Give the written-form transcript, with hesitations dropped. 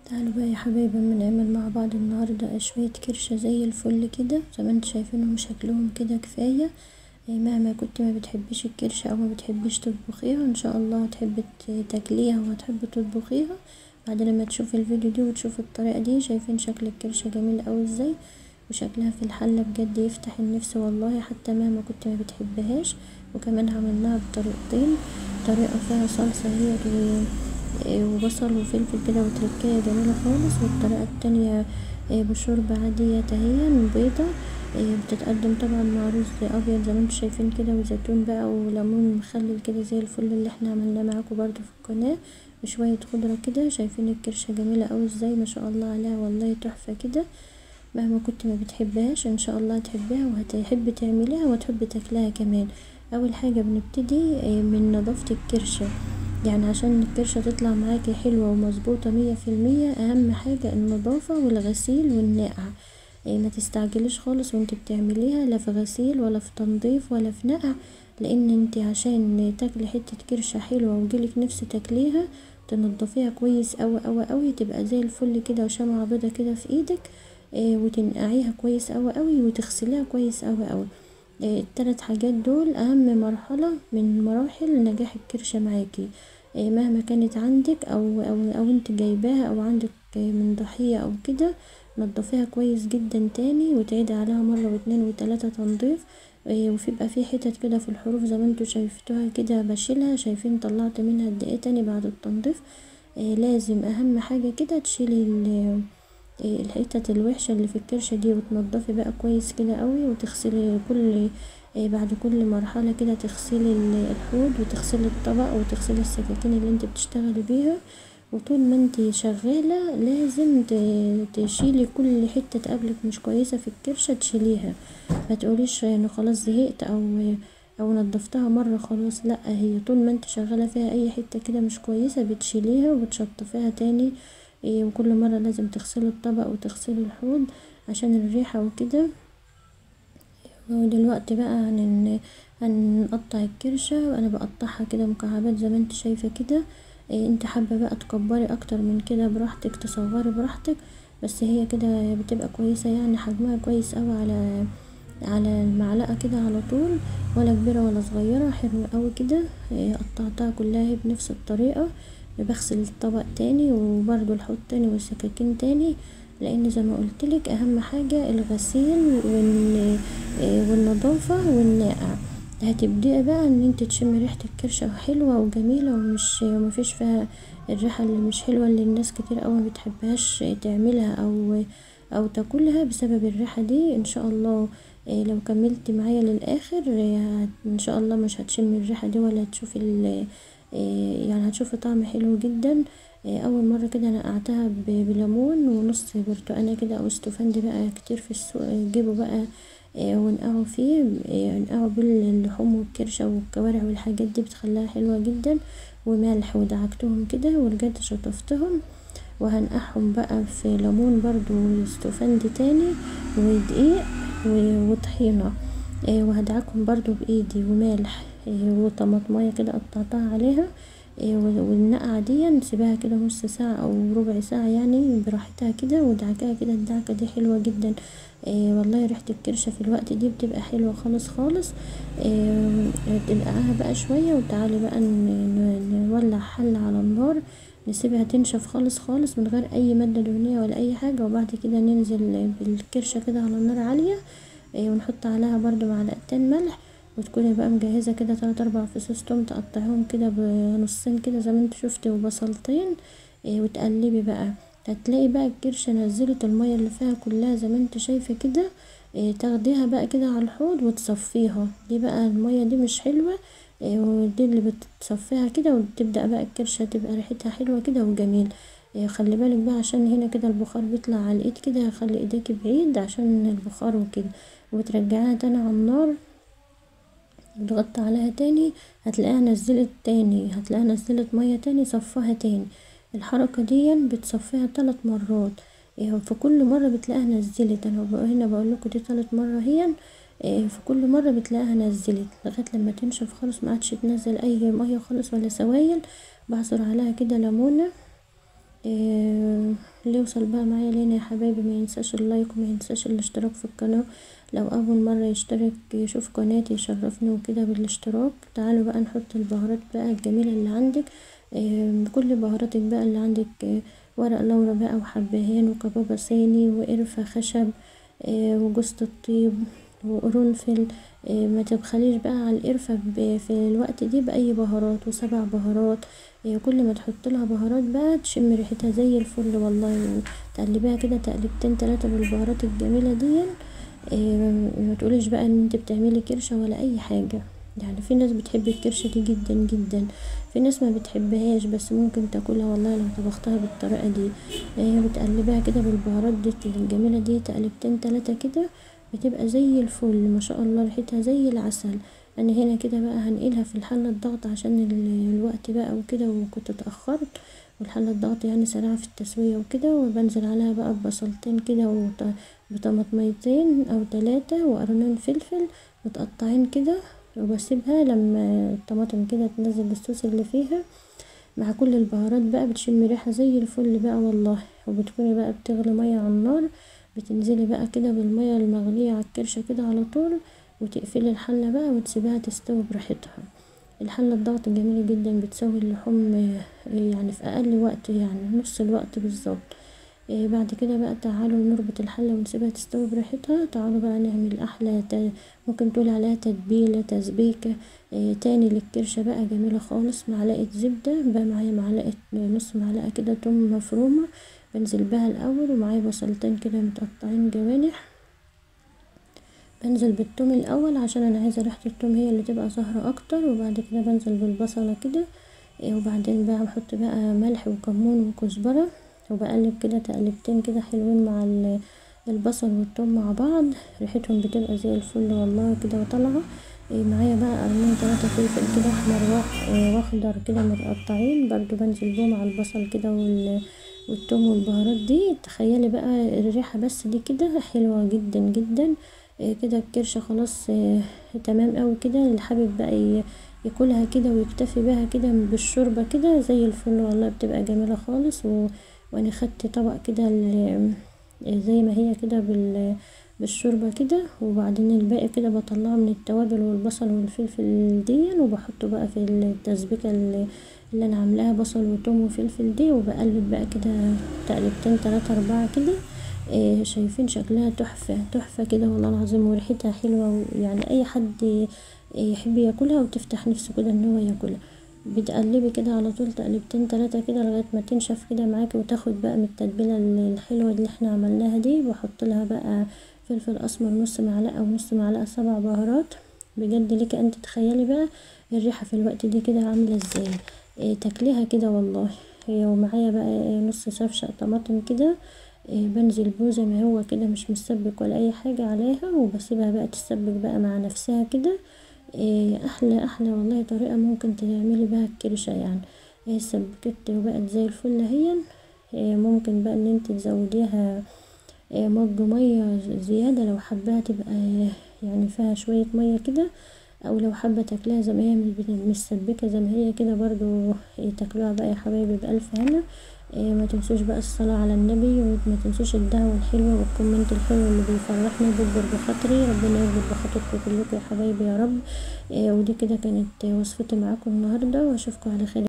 تعالوا بقى يا حبايبي اما نعمل مع بعض النهارده شويه كرشه زي الفل كده، زي ما انتوا شايفينهم شكلهم كده كفايه. مهما كنت ما بتحبيش الكرشه او ما بتحبيش تطبخيها ان شاء الله هتحبي تاكليها وهتحبي تطبخيها بعد لما تشوفي الفيديو دي وتشوفي الطريقه دي. شايفين شكل الكرشه جميل اوي ازاي، وشكلها في الحله بجد يفتح النفس والله حتى مهما كنت ما بتحبهاش. وكمان عملناها بطريقتين، طريقه فيها صلصه هي وبصل وفلفل كده وتركاية جميلة خالص، والطريقة التانية بشوربة عادية تهيا بيضة. بتتقدم طبعا مع رز ابيض زي ما انتوا شايفين كده، وزيتون بقى وليمون مخلل كده زي الفل اللي احنا عملناه معاكم برضو في القناة، وشوية خضرة كده. شايفين الكرشة جميلة اوي ازاي، ما شاء الله عليها والله تحفة كده. مهما كنت ما بتحبهاش ان شاء الله هتحبها وهتحب تعمليها وهتحب تاكلها كمان. اول حاجة بنبتدي من نظافة الكرشة، يعني عشان الكرشة تطلع معاكي حلوة ومظبوطة 100%. اهم حاجة النظافة والغسيل والنقع. ما تستعجليش خالص وانت بتعمليها، لا في غسيل ولا في تنظيف ولا في نقع، لان انت عشان تاكلي حتة كرشة حلوة ويجيلك نفس تاكليها تنضفيها كويس اوي اوي اوي، تبقى زي الفل كده وشمعة بيضة كده في ايدك. وتنقعيها كويس اوي اوي وتغسليها كويس اوي اوي. التلات حاجات دول اهم مرحلة من مراحل نجاح الكرشة معاكي. مهما كانت عندك او انت جايباها او عندك من ضحية او كده، نضفيها كويس جدا تاني وتعيدي عليها مرة واتنين وتلاتة تنظيف. وبيبقى في حتت كده في الحروف زي ما انتوا شايفتوها كده بشيلها، شايفين طلعت منها قد ايه تاني بعد التنظيف. لازم اهم حاجة كده تشيلي الحتت الوحشة اللي في الكرشة دي وتنضفي بقى كويس كده قوي، وتغسلي كل بعد كل مرحلة كده تغسلي الحوض وتغسلي الطبق وتغسلي السكاكين اللي انت بتشتغلي بيها. وطول ما انت شغالة لازم تشيلي كل حتة تقابلك مش كويسة في الكرشة تشيليها. ما تقوليش انه خلاص زهقت او نضفتها مرة خلاص، لا، هي طول ما انت شغالة فيها اي حتة كده مش كويسة بتشيليها وبتشطفيها تاني. وكل مرة لازم تغسلي الطبق وتغسلي الحوض عشان الريحة وكده. ودلوقتي بقى هنقطع الكرشة، وانا بقطعها كده مكعبات زي ما انت شايفة كده. انت حابة بقى تكبري اكتر من كده براحتك، تصغري براحتك، بس هي كده بتبقى كويسة، يعني حجمها كويس اوي على المعلقة كده على طول، ولا كبيرة ولا صغيرة، حلوة اوي كده. قطعتها كلها بنفس الطريقة. بغسل الطبق تاني وبرضو الحوض تاني والسكاكين تاني، لان زي ما قلتلك اهم حاجة الغسيل والنظافة والنقع. هتبدأي بقى ان انت تشمي ريحة الكرشة حلوة وجميلة ومفيش فيها الريحة اللي مش حلوة اللي الناس كتير اوي مبتحبهاش تعملها او تاكلها بسبب الريحة دي. ان شاء الله لو كملت معايا للاخر ان شاء الله مش هتشمي الريحة دي ولا تشوفي يعني هتشوفي طعم حلو جدا. اول مرة كده نقعتها بليمون ونص برتقانة كده او استفندي بقى كتير في السوق جيبوا بقى ونقعوا فيه. نقعوا باللحوم والكرشة والكوارع والحاجات دي بتخليها حلوة جدا، وملح ودعكتهم كده ورجعت شطفتهم. وهنقعهم بقى في ليمون برضو واستفندي تاني ودقيق وطحينة. وهدعكهم برضو بايدي وملح وطماطمية كده قطعتها عليها. والنقعة دي نسيبها كده نص ساعة او ربع ساعة يعني براحتها كده، ودعكها كده الدعكة دي حلوة جدا. والله ريحة الكرشة في الوقت دي بتبقى حلوة خالص خالص. تنقعها بقى شوية وتعالي بقى نولع حلة على النار، نسيبها تنشف خالص خالص من غير اي مادة دهنية ولا اي حاجة، وبعد كده ننزل بالكرشة كده على النار عالية. ونحط عليها برضو معلقتين ملح، وتكوني بقى مجهزة كده 3 4 فصوص توم تقطعيهم كده بنصين كده زي ما انت شفتي وبصلتين. وتقلبي بقى هتلاقي بقى الكرشة نزلت المية اللي فيها كلها زي ما انت شايفة كده. تاخديها بقى كده على الحوض وتصفيها، دي بقى المية دي مش حلوة. ودي اللي بتصفيها كده، وتبدأ بقى الكرشة تبقى ريحتها حلوة كده وجميل. خلي بالك بقى عشان هنا كده البخار بيطلع على الايد كده، خلي ايديك بعيد عشان البخار وكده. وترجعيها تاني على النار، تغطي عليها تاني، هتلاقيها نزلت مية تاني، صفاها تاني. الحركة دي بتصفيها 3 مرات. في كل مرة بتلاقيها نزلت، انا هنا بقولكوا دي 3 مرة هي. في كل مرة بتلاقيها نزلت لغاية لما تنشف خالص ما عادش تنزل اي مية خالص ولا سوائل. بعصر عليها كده ليمونة. اللي يوصل بقى معايا لينا يا حبايبي ما ينساش اللايك وما ينساش الاشتراك في القناة. لو اول مرة يشترك يشوف قناتي يشرفني وكده بالاشتراك. تعالوا بقى نحط البهارات بقى الجميلة اللي عندك، كل بهاراتك بقى اللي عندك، ورق لورا بقى وحبهان وكبابة صيني وقرفة خشب، وجوزة الطيب وقرنفل. ما تبخليش بقى على القرفة في الوقت دي بأي بهارات، وسبع بهارات. كل ما تحط لها بهارات بقى تشم ريحتها زي الفل والله. تقلبيها كده تقلبتين 3 بالبهارات الجميلة دي. ما تقوليش بقى ان انت بتعملي كرشة ولا اي حاجة. يعني في ناس بتحب الكرشة دي جدا جدا، في ناس ما بتحبهاش بس ممكن تاكلها والله لو طبختها بالطريقة دي. بتقلبها كده بالبهارات دي الجميلة دي تقلبتين 3 كده، بتبقى زي الفل ما شاء الله، ريحتها زي العسل. انا هنا كده بقى هنقلها في الحلة الضغط عشان الوقت بقى وكده، وكنت اتأخرت والحلة الضغط يعني سريعة في التسوية وكده. وبنزل عليها بقى ببصلتين كده بطماطميتين او 3 وقرنين فلفل متقطعين كده، وبسيبها لما الطماطم كده تنزل الصوص اللي فيها مع كل البهارات بقى بتشم ريحة زي الفل بقى والله. وبتكوني بقى بتغلي مية على النار، بتنزلي بقى كده بالمية المغلية على الكرشة كده على طول، وتقفلي الحلة بقى وتسيبيها تستوي براحتها. الحلة الضغط جميلة جدا، بتسوي اللحوم يعني في اقل وقت، يعني نص الوقت بالظبط. بعد كده بقى تعالوا نربط الحلة ونسيبها تستوي براحتها. تعالوا بقى نعمل احلى ممكن تقول عليها تتبيلة تسبيكة تاني للكرشة بقى جميلة خالص. معلقة زبدة بقى معايا، معلقة نص معلقة كده توم مفرومة بنزل بها الاول، ومعايا بصلتين كده متقطعين جوانح بنزل بالثوم الاول عشان انا عايزه ريحه الثوم هي اللي تبقى ظاهره اكتر. وبعد كده بنزل بالبصله كده، وبعدين بقى بحط بقى ملح وكمون وكزبره، وبقلب كده تقلبتين كده حلوين مع البصل والثوم مع بعض، ريحتهم بتبقى زي الفل والله كده وطالعه. معايا بقى قرنين 3 فلفل كده احمر واخضر كده متقطعين برضو بنزل بهم على البصل كده والثوم والبهارات دي. تخيلي بقى الريحه بس دي كده حلوه جدا جدا. كده الكرشة خلاص تمام اوي كده. اللي حابب بقى ياكلها كده ويكتفي بها كده بالشوربة كده زي الفل والله، بتبقى جميلة خالص. وانا خدت طبق كده زي ما هي كده بالشوربة كده، وبعدين الباقي كده بطلعه من التوابل والبصل والفلفل دي، وبحطه بقى في التسبيكة اللي انا عاملاها بصل وثوم وفلفل دي، وبقلب بقى كده تقلبتين 3 4 كده. شايفين شكلها تحفة تحفة كده والله العظيم، وريحتها حلوة، يعني اي حد يحب ياكلها وتفتح نفسه كده ان هو ياكلها. بتقلبي كده على طول تقلبتين 3 كده لغايه ما تنشف كده معاكي، وتاخد بقى من التتبيله الحلوه اللي احنا عملناها دي. بحط لها بقى فلفل اسمر نص معلقه ونص معلقه 7 بهارات. بجد لك انت تخيلي بقى الريحه في الوقت دي كده عامله ازاي. تاكليها كده والله. ومعايا بقى نص شفشق طماطم كده، بنزل بوه زي ما هو كده مش مسبك ولا اي حاجة عليها، وبسيبها بقى تسبك بقى مع نفسها كده. احلى احلى والله طريقة ممكن تعملي بها الكرشة يعني. سبكت وبقت زي الفل اهي. ممكن بقى ان انت تزوديها مج مية زيادة لو حباها تبقى يعني فيها شوية مية كده، او لو حابة تاكلها زي ما هي مش مسبكة زي ما هي كده برضو تاكلوها بقى يا حبايبي بألف هنا. ما تنسوش بقى الصلاة على النبي، وما تنسوش الدعوة الحلوة والكومنت الحلو اللي بيفرحني وبيكبر بخاطري. ربنا يكبر بخاطركم كلكم يا حبايبي يا رب. ودي كده كانت وصفتي معاكم النهاردة، واشوفكم على خير.